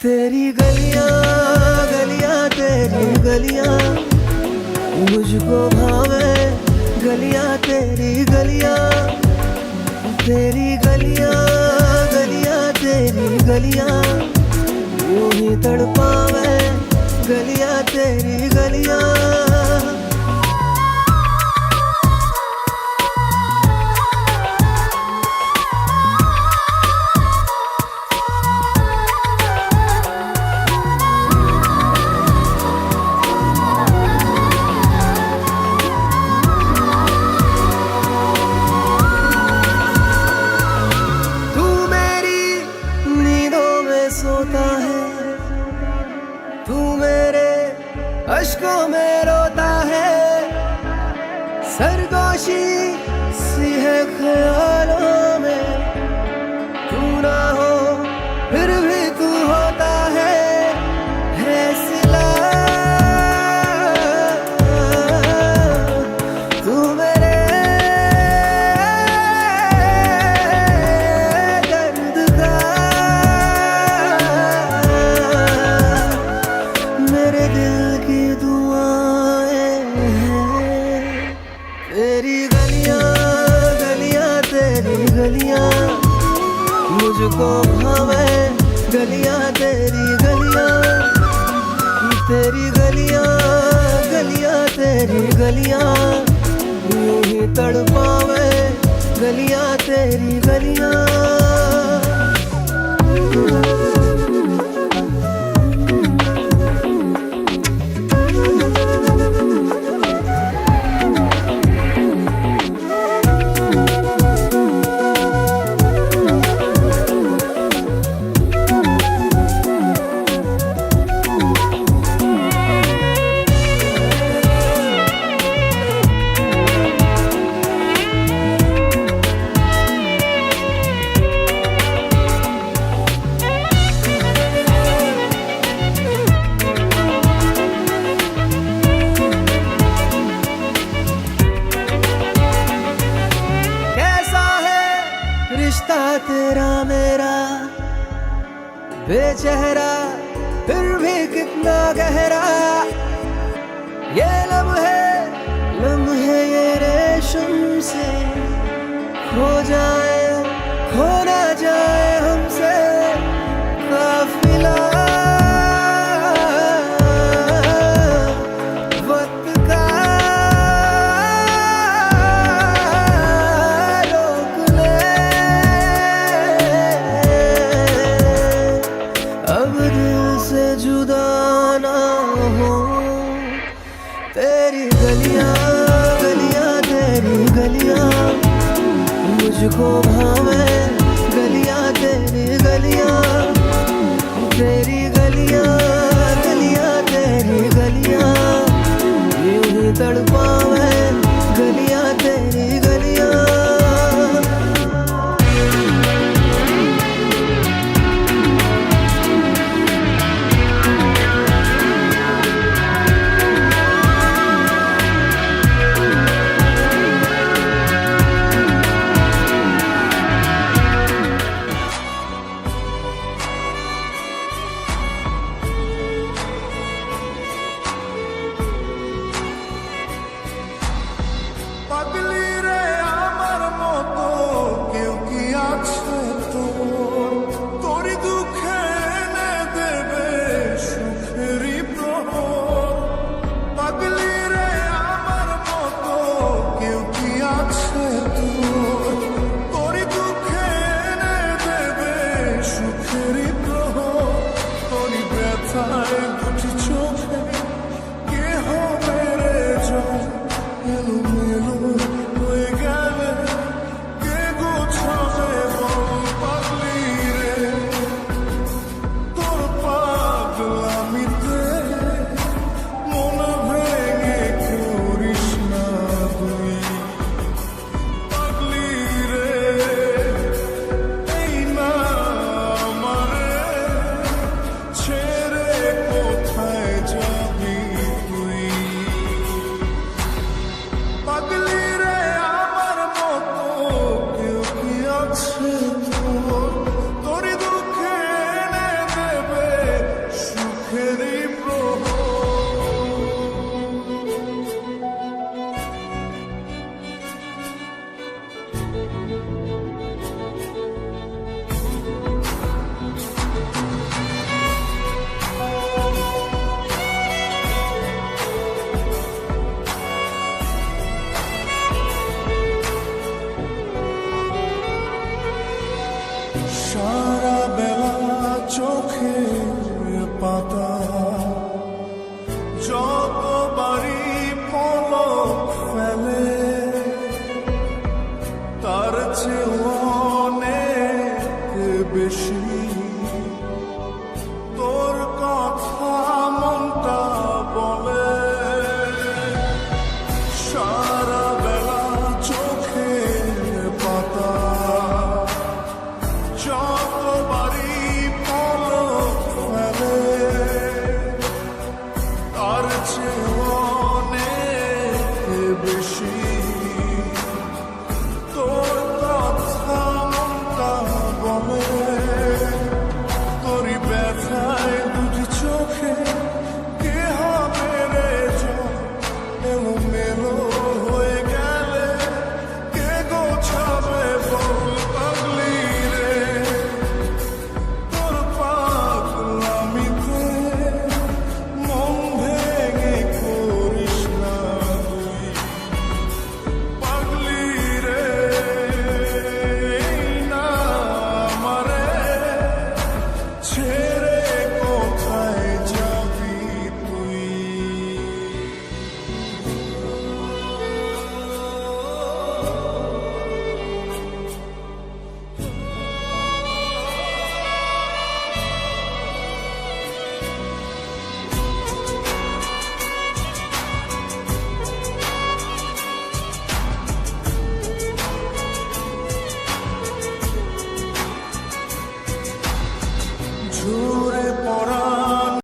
तेरी गलियां गलियां तेरी गलियां मुझको भावे, गलियां तेरी गलियां, तेरी गलियां गलियां तेरी गलियां यूं ही तड़पावे, गलियां तेरी गलियां। सोता है तू मेरे अश्कों में रोता है, सरगोशी सी है ख्यालों में, तू ना हो फिर भी तू होता है सिला। तू मेरे दर्द का, मेरे दिल की दुआएं हैं। तेरी गलियां गलियां तेरी गलियां मुझको भावे, गलियां तेरी गलियां, तेरी गलियां गलियां तेरी गलियां यूं ही तड़पावे, गलियां तेरी गलियां। रिश्ता तेरा मेरा बेचेहरा फिर भी कितना गहरा, ये लम्हे लम्हे ये रेशम से खो जाए, खो ना जाए हमसे काफिला। वक्त का से जुदा ना हो, तेरी गलियां गलियां तेरी गलियां मुझको भावे, गलियां तेरी गलियां, तेरी गलियां गलियां तेरी गलियां यूं ही तड़पावे, गलियां तेरी गलियां। পাতা যতবারই পলক ফেলে তার চেয়ে অনেক বেশি তোর কথা মনটা বলে সারা বেলা চোখের পাতা যতবারই পলক ফেলে তার চেয়ে অনেক বেশি তোর কথা মনটা বলে তোরই ব্যথায় দুটি চোখে কে হবে রে এলো মেলো হয়ে গেলে কে গোছাবে বল পাগলি রে তোর পাগলামিতে মন ভেঙে করিস না তুই পাগলি রে না আমারে ছেড়ে কোথায় যাবি তুই ঝুল